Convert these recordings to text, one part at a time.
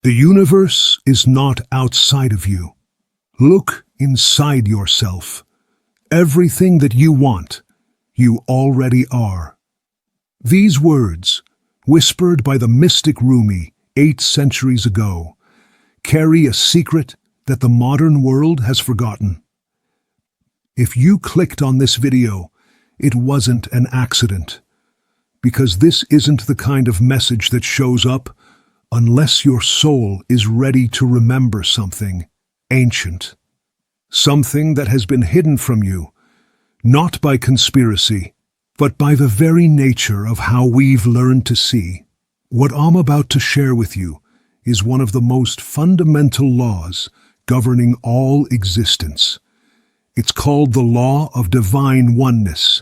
The universe is not outside of you. Look inside yourself. Everything that you want, you already are. These words, whispered by the mystic Rumi 8 centuries ago, carry a secret that the modern world has forgotten. If you clicked on this video, it wasn't an accident, because this isn't the kind of message that shows up unless your soul is ready to remember something ancient, something that has been hidden from you, not by conspiracy, but by the very nature of how we've learned to see. What I'm about to share with you is one of the most fundamental laws governing all existence. It's called the Law of Divine Oneness,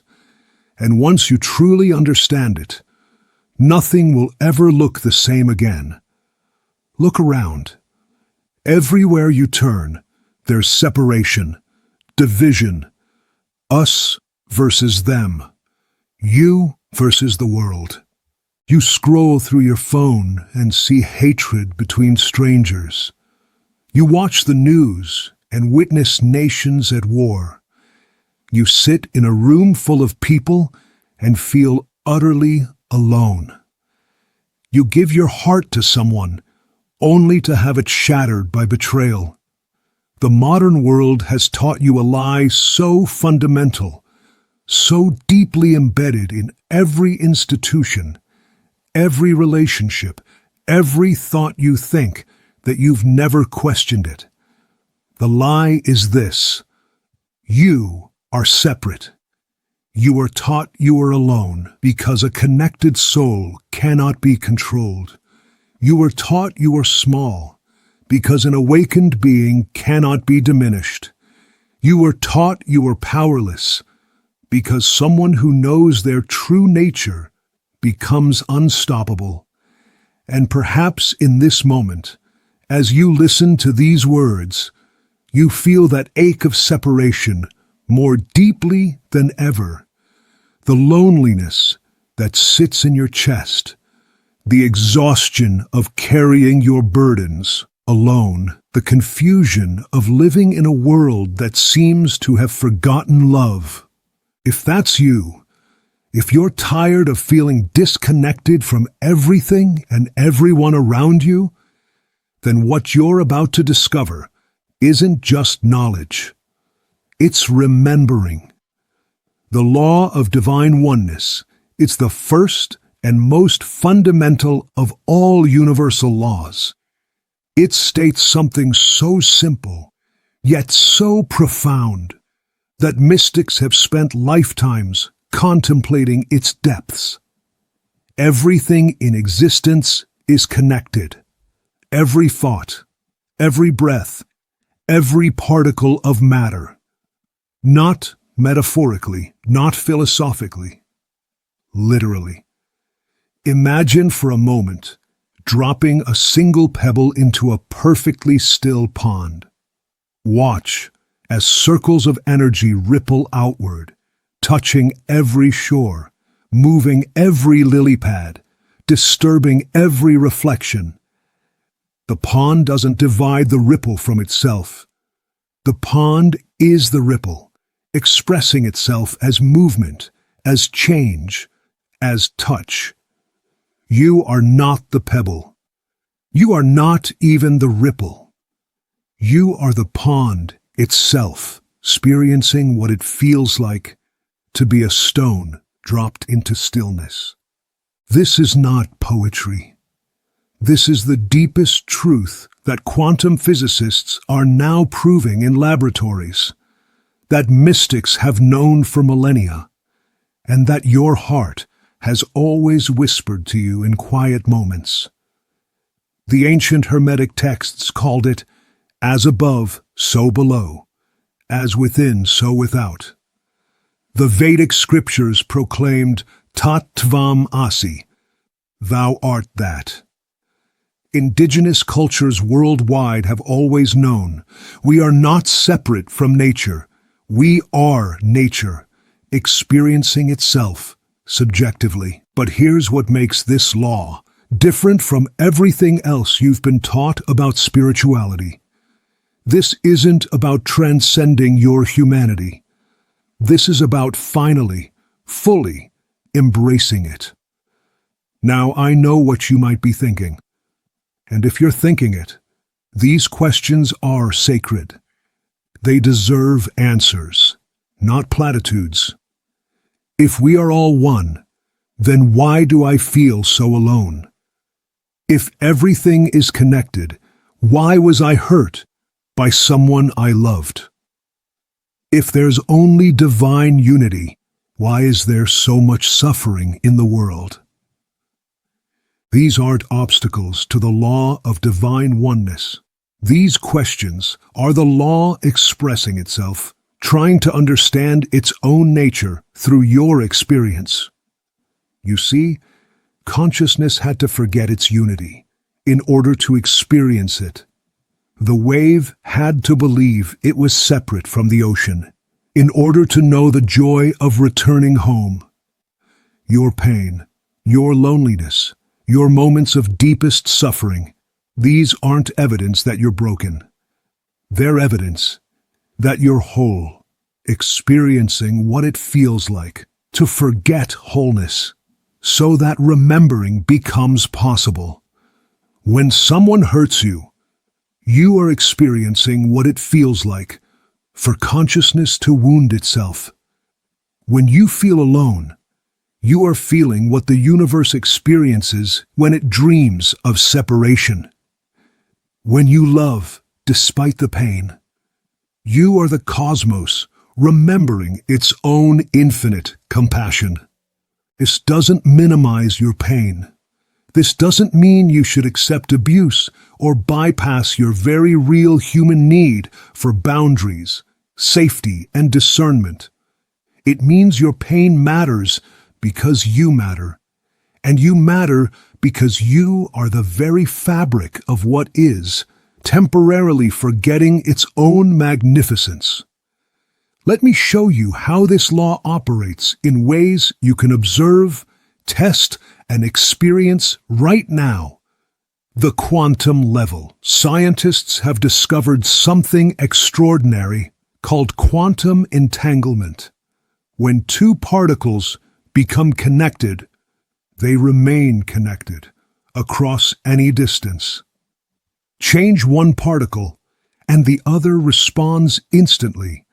and once you truly understand it, nothing will ever look the same again. Look around. Everywhere you turn, there's separation, division, us versus them, you versus the world. You scroll through your phone and see hatred between strangers. You watch the news and witness nations at war. You sit in a room full of people and feel utterly alone. You give your heart to someone only to have it shattered by betrayal. The modern world has taught you a lie so fundamental, so deeply embedded in every institution, every relationship, every thought you think, that you've never questioned it. The lie is this: you are separate. You are taught you are alone because a connected soul cannot be controlled. You are taught you are small because an awakened being cannot be diminished. You are taught you are powerless because someone who knows their true nature becomes unstoppable. And perhaps in this moment, as you listen to these words, you feel that ache of separation more deeply than ever. The loneliness that sits in your chest, the exhaustion of carrying your burdens alone, the confusion of living in a world that seems to have forgotten love. If that's you, if you're tired of feeling disconnected from everything and everyone around you, then what you're about to discover isn't just knowledge. It's remembering. The Law of Divine Oneness, it's the first and most fundamental of all universal laws. It states something so simple, yet so profound, that mystics have spent lifetimes contemplating its depths. Everything in existence is connected. Every thought, every breath, every particle of matter. Not metaphorically, not philosophically, literally. Imagine for a moment dropping a single pebble into a perfectly still pond. Watch as circles of energy ripple outward, touching every shore, moving every lily pad, disturbing every reflection. The pond doesn't divide the ripple from itself. The pond is the ripple, expressing itself as movement, as change, as touch. You are not the pebble. You are not even the ripple. You are the pond itself, experiencing what it feels like to be a stone dropped into stillness. This is not poetry. This is the deepest truth that quantum physicists are now proving in laboratories, that mystics have known for millennia, and that your heart has always whispered to you in quiet moments. The ancient Hermetic texts called it, as above, so below, as within, so without. The Vedic scriptures proclaimed, Tat Tvam Asi, thou art that. Indigenous cultures worldwide have always known, we are not separate from nature. We are nature, experiencing itself subjectively. But here's what makes this law different from everything else you've been taught about spirituality. This isn't about transcending your humanity. This is about finally, fully embracing it. Now I know what you might be thinking. And if you're thinking it, these questions are sacred. They deserve answers, not platitudes. If we are all one, then why do I feel so alone? If everything is connected, why was I hurt by someone I loved? If there's only divine unity, why is there so much suffering in the world? These aren't obstacles to the law of divine oneness. These questions are the law expressing itself, trying to understand its own nature through your experience. You see, consciousness had to forget its unity in order to experience it. The wave had to believe it was separate from the ocean in order to know the joy of returning home. Your pain, your loneliness, your moments of deepest suffering, these aren't evidence that you're broken. They're evidence that you're whole, experiencing what it feels like to forget wholeness, so that remembering becomes possible. When someone hurts you, you are experiencing what it feels like for consciousness to wound itself. When you feel alone, you are feeling what the universe experiences when it dreams of separation. When you love, despite the pain, you are the cosmos remembering its own infinite compassion. This doesn't minimize your pain. This doesn't mean you should accept abuse or bypass your very real human need for boundaries, safety, and discernment. It means your pain matters because you matter, and you matter because you are the very fabric of what is, temporarily forgetting its own magnificence. Let me show you how this law operates in ways you can observe, test, and experience right now. The quantum level. Scientists have discovered something extraordinary called quantum entanglement. When two particles become connected, they remain connected across any distance. Change one particle, and the other responds instantly,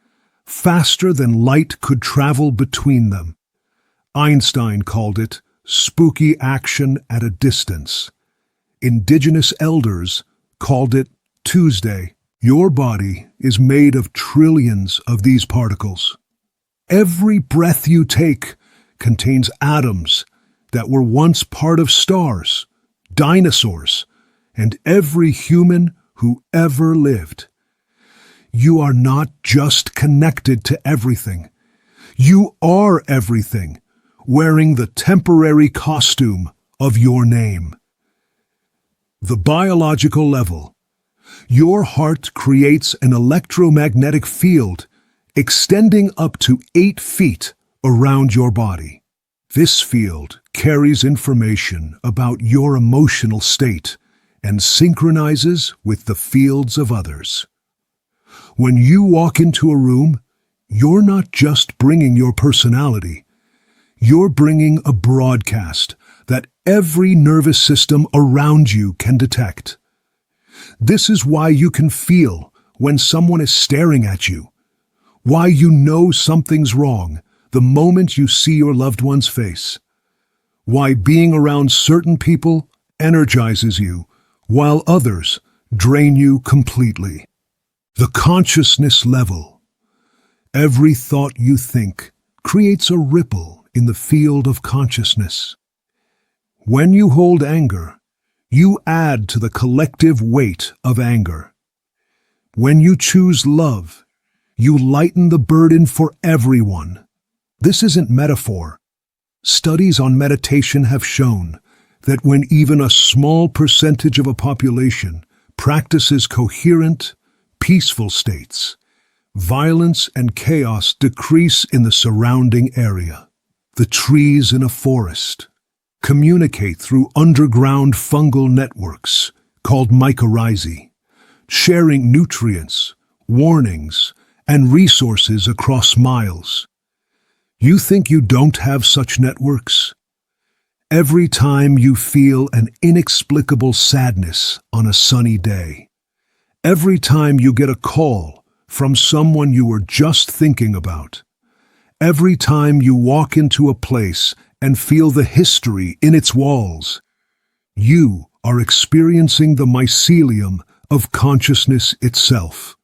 faster than light could travel between them. Einstein called it spooky action at a distance. Indigenous elders called it Tuesday. Your body is made of trillions of these particles. Every breath you take contains atoms that were once part of stars, dinosaurs, and every human who ever lived. You are not just connected to everything. You are everything, wearing the temporary costume of your name. The biological level. Your heart creates an electromagnetic field extending up to 8 feet around your body. This field carries information about your emotional state and synchronizes with the fields of others. When you walk into a room, you're not just bringing your personality. You're bringing a broadcast that every nervous system around you can detect. This is why you can feel when someone is staring at you, why you know something's wrong the moment you see your loved one's face, why being around certain people energizes you while others drain you completely. The consciousness level. Every thought you think creates a ripple in the field of consciousness. When you hold anger, you add to the collective weight of anger. When you choose love, you lighten the burden for everyone. This isn't metaphor. Studies on meditation have shown that when even a small percentage of a population practices coherent, peaceful states, violence and chaos decrease in the surrounding area. The trees in a forest, communicate through underground fungal networks called mycorrhizae, sharing nutrients, warnings, and resources across miles. You think you don't have such networks? Every time you feel an inexplicable sadness on a sunny day, every time you get a call from someone you were just thinking about, every time you walk into a place and feel the history in its walls, you are experiencing the mycelium of consciousness itself.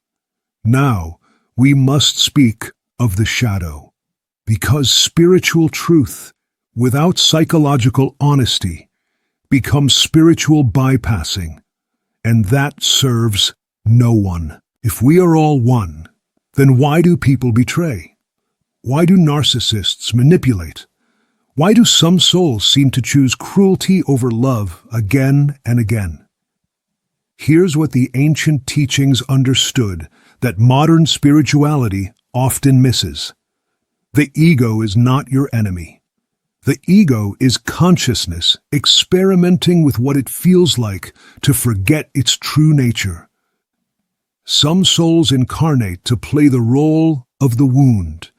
Now, we must speak of the shadow, because spiritual truth without psychological honesty becomes spiritual bypassing, and that serves no one. If we are all one, then why do people betray? Why do narcissists manipulate? Why do some souls seem to choose cruelty over love again and again? Here's what the ancient teachings understood that modern spirituality often misses. The ego is not your enemy. The ego is consciousness experimenting with what it feels like to forget its true nature. Some souls incarnate to play the role of the wound.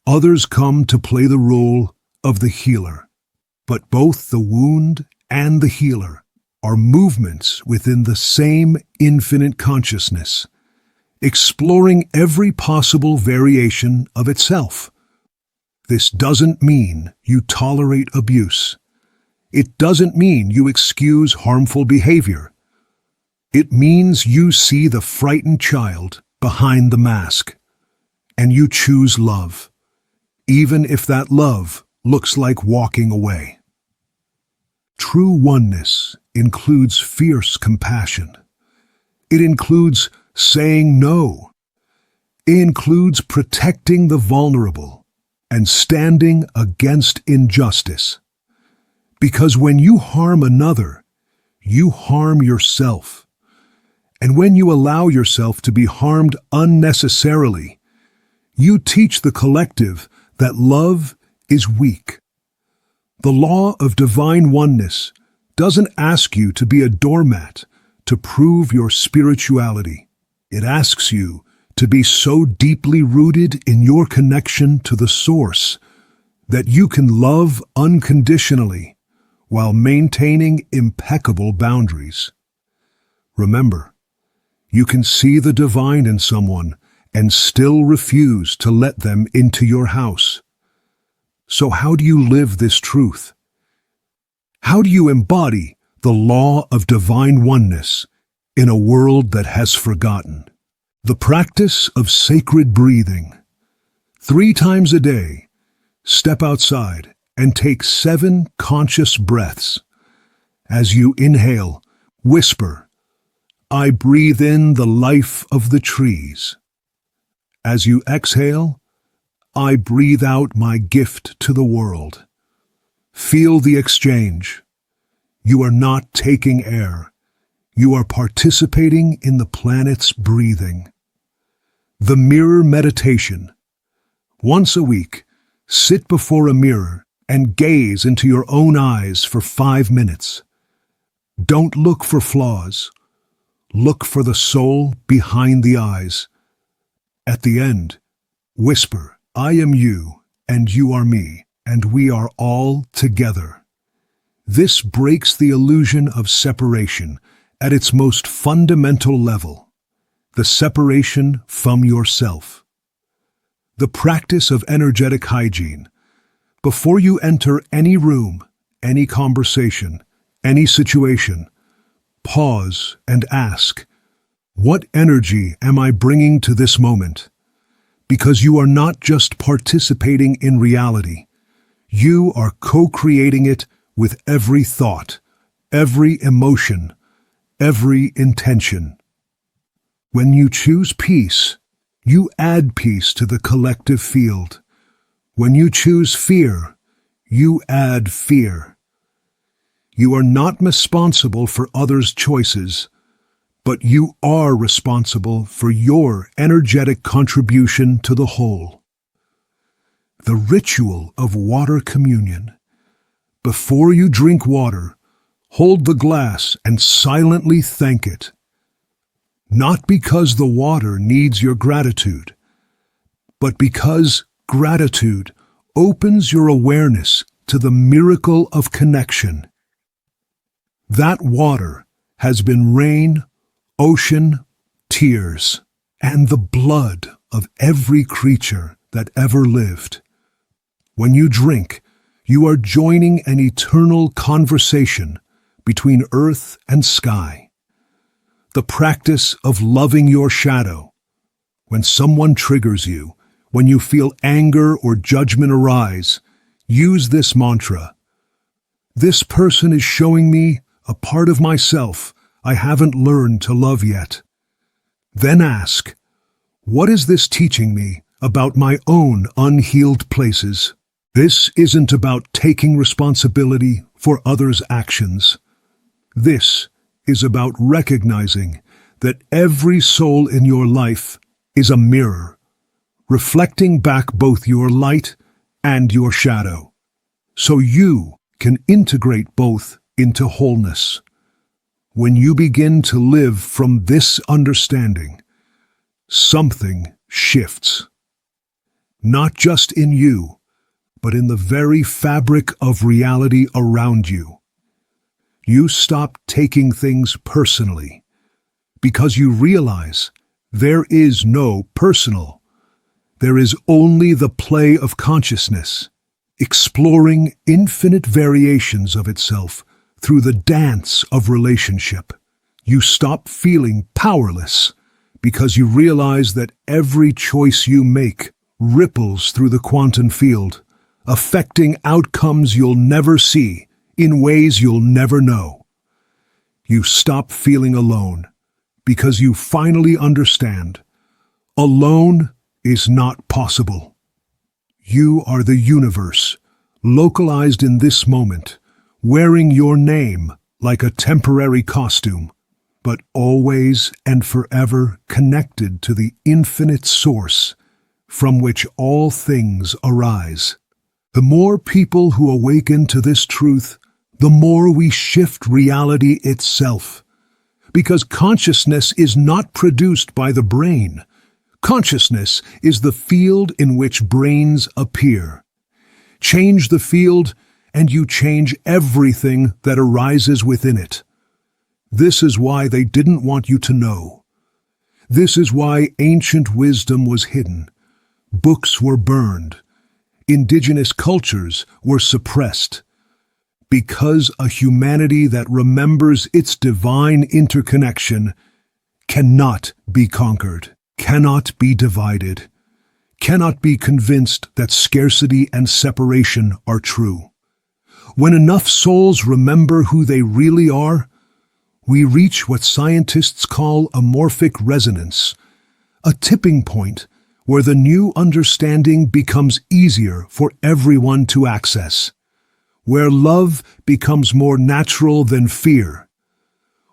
Others come to play the role of the healer. But both the wound and the healer are movements within the same infinite consciousness, exploring every possible variation of itself. This doesn't mean you tolerate abuse. It doesn't mean you excuse harmful behavior. It means you see the frightened child behind the mask, and you choose love, even if that love looks like walking away. True oneness includes fierce compassion. It includes saying no. It includes protecting the vulnerable and standing against injustice. Because when you harm another, you harm yourself. And when you allow yourself to be harmed unnecessarily, you teach the collective that love is weak. The law of divine oneness doesn't ask you to be a doormat to prove your spirituality. It asks you to be so deeply rooted in your connection to the source that you can love unconditionally while maintaining impeccable boundaries. Remember, you can see the divine in someone and still refuse to let them into your house. So how do you live this truth? How do you embody the law of divine oneness in a world that has forgotten? The practice of sacred breathing. 3 times a day, step outside and take 7 conscious breaths. As you inhale, whisper, "I breathe in the life of the trees." As you exhale, "I breathe out my gift to the world." Feel the exchange. You are not taking air. You are participating in the planet's breathing. The mirror meditation. Once a week, sit before a mirror and gaze into your own eyes for 5 minutes. Don't look for flaws. Look for the soul behind the eyes. At the end, whisper, "I am you, and you are me, and we are all together." This breaks the illusion of separation at its most fundamental level, the separation from yourself. The practice of energetic hygiene. Before you enter any room, any conversation, any situation, pause and ask, what energy am I bringing to this moment? Because you are not just participating in reality, you are co-creating it with every thought, every emotion, every intention. When you choose peace, you add peace to the collective field. When you choose fear, you add fear. You are not responsible for others' choices, but you are responsible for your energetic contribution to the whole. The ritual of water communion. Before you drink water, hold the glass and silently thank it. Not because the water needs your gratitude, but because gratitude opens your awareness to the miracle of connection. That water has been rain, ocean, tears, and the blood of every creature that ever lived. When you drink, you are joining an eternal conversation between earth and sky. The practice of loving your shadow. When someone triggers you, when you feel anger or judgment arise, use this mantra. This person is showing me a part of myself I haven't learned to love yet. Then ask, what is this teaching me about my own unhealed places? This isn't about taking responsibility for others' actions. This is about recognizing that every soul in your life is a mirror, reflecting back both your light and your shadow, so you can integrate both into wholeness. When you begin to live from this understanding, something shifts. Not just in you, but in the very fabric of reality around you. You stop taking things personally because you realize there is no personal. There is only the play of consciousness, exploring infinite variations of itself through the dance of relationship. You stop feeling powerless because you realize that every choice you make ripples through the quantum field, affecting outcomes you'll never see in ways you'll never know. You stop feeling alone because you finally understand alone is not possible. You are the universe, localized in this moment, wearing your name like a temporary costume, but always and forever connected to the infinite source from which all things arise. The more people who awaken to this truth, the more we shift reality itself. Because consciousness is not produced by the brain. Consciousness is the field in which brains appear. Change the field, and you change everything that arises within it. This is why they didn't want you to know. This is why ancient wisdom was hidden. Books were burned. Indigenous cultures were suppressed. Because a humanity that remembers its divine interconnection cannot be conquered, cannot be divided, cannot be convinced that scarcity and separation are true. When enough souls remember who they really are, we reach what scientists call a morphic resonance, a tipping point where the new understanding becomes easier for everyone to access, where love becomes more natural than fear,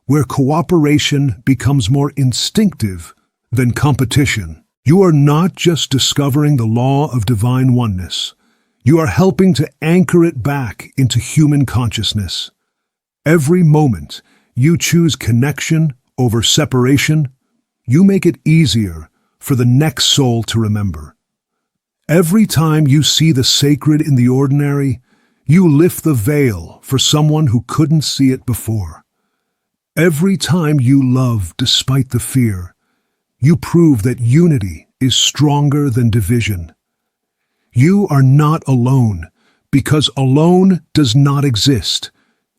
where cooperation becomes more instinctive than competition. You are not just discovering the law of divine oneness. You are helping to anchor it back into human consciousness. Every moment you choose connection over separation, you make it easier for the next soul to remember. Every time you see the sacred in the ordinary, you lift the veil for someone who couldn't see it before. Every time you love despite the fear, you prove that unity is stronger than division. You are not alone because alone does not exist.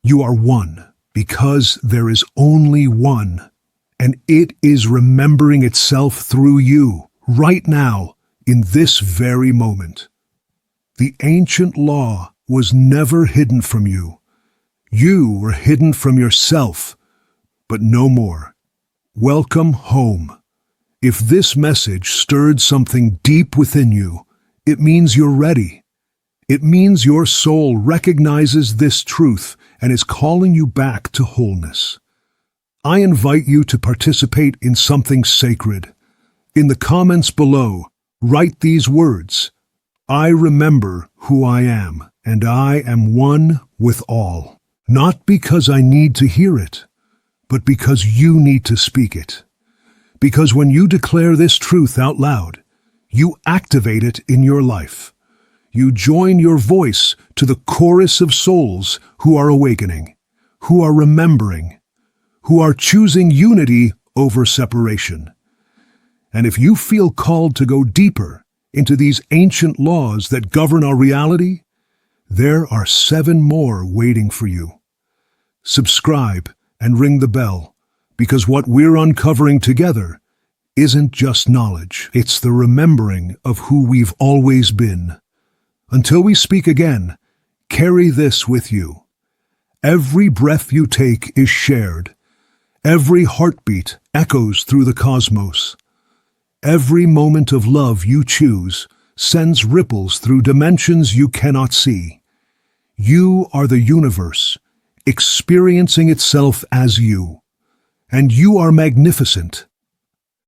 You are one because there is only one, and it is remembering itself through you right now in this very moment. The ancient law was never hidden from you. You were hidden from yourself, but no more. Welcome home. If this message stirred something deep within you, it means you're ready. It means your soul recognizes this truth and is calling you back to wholeness. I invite you to participate in something sacred. In the comments below, write these words: I remember who I am. and I am one with all. Not because I need to hear it, but because you need to speak it. Because when you declare this truth out loud, you activate it in your life. You join your voice to the chorus of souls who are awakening, who are remembering, who are choosing unity over separation. And if you feel called to go deeper into these ancient laws that govern our reality, there are 7 more waiting for you. Subscribe and ring the bell, because what we're uncovering together isn't just knowledge. It's the remembering of who we've always been. Until we speak again, carry this with you. Every breath you take is shared. Every heartbeat echoes through the cosmos. Every moment of love you choose sends ripples through dimensions you cannot see. You are the universe, experiencing itself as you. And you are magnificent,